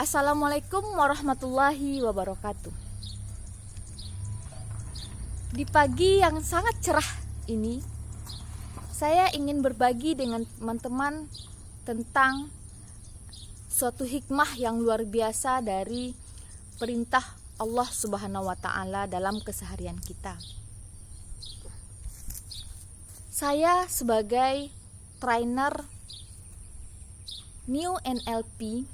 Assalamualaikum warahmatullahi wabarakatuh. Di pagi yang sangat cerah ini, saya ingin berbagi dengan teman-teman tentang suatu hikmah yang luar biasa dari perintah Allah Subhanahu wa Ta'ala dalam keseharian kita. Saya sebagai trainer New NLP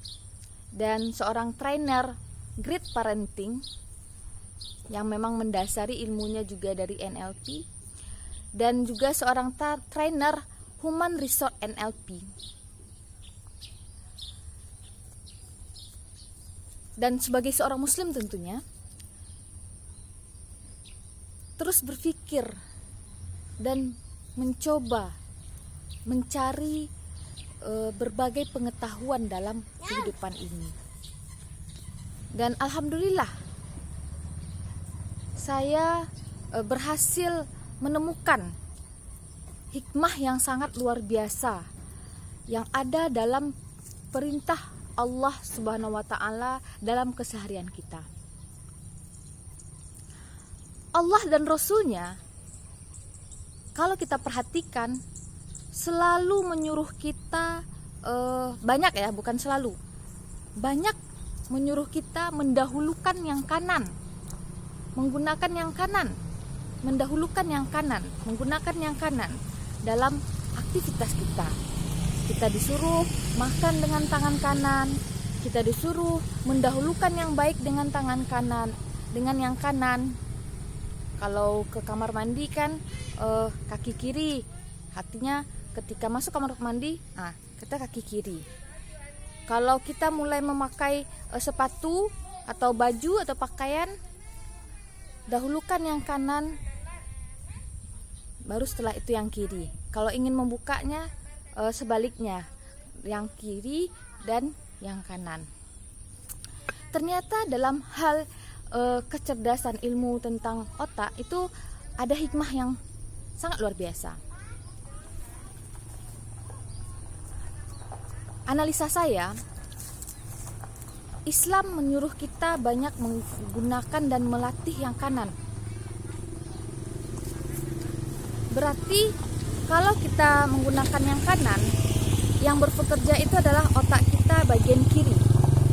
dan seorang trainer Great Parenting yang memang mendasari ilmunya juga dari NLP, dan juga seorang trainer Human Resource NLP. Dan sebagai seorang muslim tentunya terus berpikir dan mencoba mencari berbagai pengetahuan dalam kehidupan ini. Dan alhamdulillah saya berhasil menemukan hikmah yang sangat luar biasa yang ada dalam perintah Allah Subhanahu wa Ta'ala dalam keseharian kita. Allah dan Rasulnya, kalau kita perhatikan, selalu menyuruh kita banyak menyuruh kita mendahulukan yang kanan, menggunakan yang kanan, menggunakan yang kanan dalam aktivitas kita. Kita disuruh makan dengan tangan kanan, kita disuruh mendahulukan yang baik dengan tangan kanan, dengan yang kanan. Kalau ke kamar mandi kan kaki kiri, artinya ketika masuk kamar mandi, kita kaki kiri. Kalau kita mulai memakai sepatu atau baju atau pakaian, dahulukan yang kanan, baru setelah itu yang kiri. Kalau ingin membukanya, sebaliknya, yang kiri dan yang kanan. Ternyata dalam hal kecerdasan ilmu tentang otak itu ada hikmah yang sangat luar biasa. Analisa saya, Islam menyuruh kita banyak menggunakan dan melatih yang kanan. Berarti kalau kita menggunakan yang kanan, yang bekerja itu adalah otak kita bagian kiri,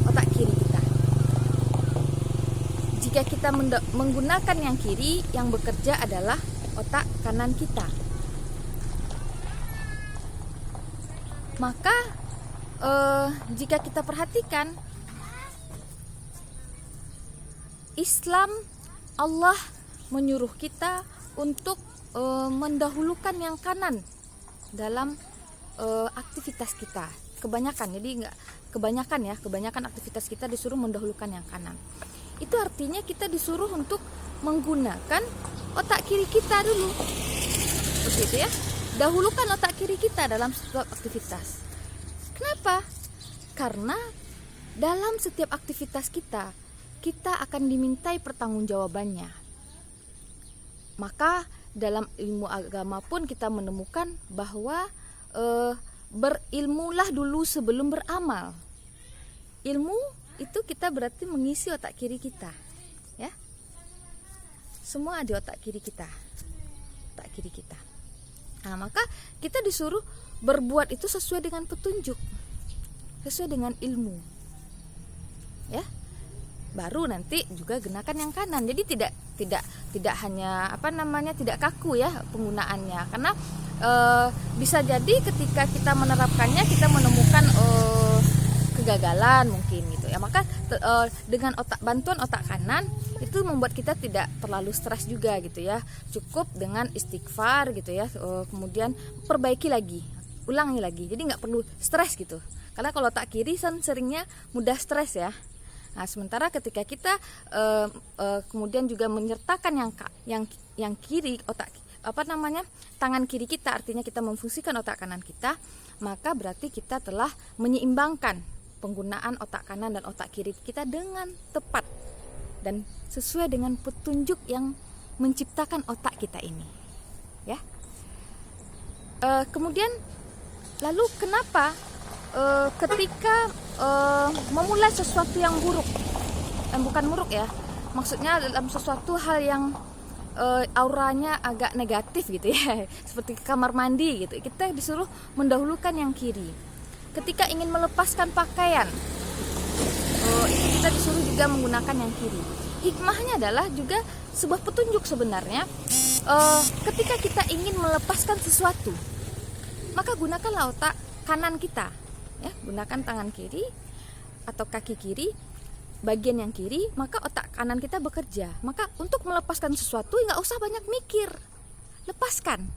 otak kiri kita. Jika kita menggunakan yang kiri, yang bekerja adalah otak kanan kita. Maka jika kita perhatikan, Islam, Allah menyuruh kita untuk mendahulukan yang kanan dalam aktivitas kita. Kebanyakan aktivitas kita disuruh mendahulukan yang kanan. Itu artinya kita disuruh untuk menggunakan otak kiri kita dulu. Begitu ya. Dahulukan otak kiri kita dalam setiap aktivitas. Kenapa? Karena dalam setiap aktivitas kita akan dimintai pertanggungjawabannya. Maka dalam ilmu agama pun kita menemukan bahwa berilmulah dulu sebelum beramal. Ilmu itu kita berarti mengisi otak kiri kita, ya. Semua ada otak kiri kita. Maka kita disuruh berbuat itu sesuai dengan petunjuk, sesuai dengan ilmu, ya. Baru nanti juga gunakan yang kanan. Jadi tidak hanya tidak kaku ya penggunaannya, karena bisa jadi ketika kita menerapkannya kita menemukan kegagalan mungkin gitu ya. Maka dengan bantuan otak kanan itu membuat kita tidak terlalu stres juga gitu ya. Cukup dengan istighfar gitu ya, kemudian perbaiki lagi, ulangi lagi. Jadi nggak perlu stres gitu. Karena kalau otak kiri seringnya mudah stres ya. Nah, sementara ketika kita kemudian juga menyertakan yang kiri, tangan kiri kita, artinya kita memfungsikan otak kanan kita, maka berarti kita telah menyeimbangkan penggunaan otak kanan dan otak kiri kita dengan tepat dan sesuai dengan petunjuk yang menciptakan otak kita ini, ya. Kemudian lalu kenapa ketika memulai sesuatu yang buruk, bukan buruk ya, maksudnya dalam sesuatu hal yang auranya agak negatif gitu ya, seperti kamar mandi gitu, kita disuruh mendahulukan yang kiri. Ketika ingin melepaskan pakaian, itu kita disuruh juga menggunakan yang kiri. Hikmahnya adalah juga sebuah petunjuk sebenarnya. Ketika kita ingin melepaskan sesuatu, maka gunakanlah otak kanan kita, ya, gunakan tangan kiri atau kaki kiri, bagian yang kiri, maka otak kanan kita bekerja. Maka untuk melepaskan sesuatu nggak usah banyak mikir, lepaskan,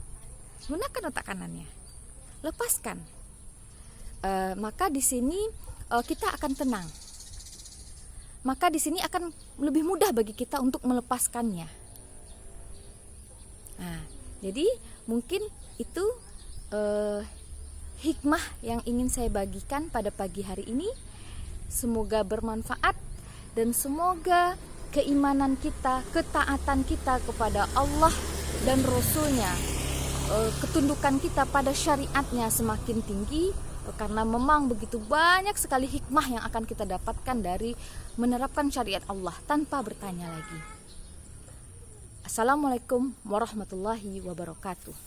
gunakan otak kanannya, lepaskan. Maka di sini kita akan tenang. Maka di sini akan lebih mudah bagi kita untuk melepaskannya. Nah, jadi mungkin itu hikmah yang ingin saya bagikan pada pagi hari ini. Semoga bermanfaat dan semoga keimanan kita, ketaatan kita kepada Allah dan Rasul-Nya, ketundukan kita pada syariatnya semakin tinggi, karena memang begitu banyak sekali hikmah yang akan kita dapatkan dari menerapkan syariat Allah tanpa bertanya lagi. Assalamualaikum warahmatullahi wabarakatuh.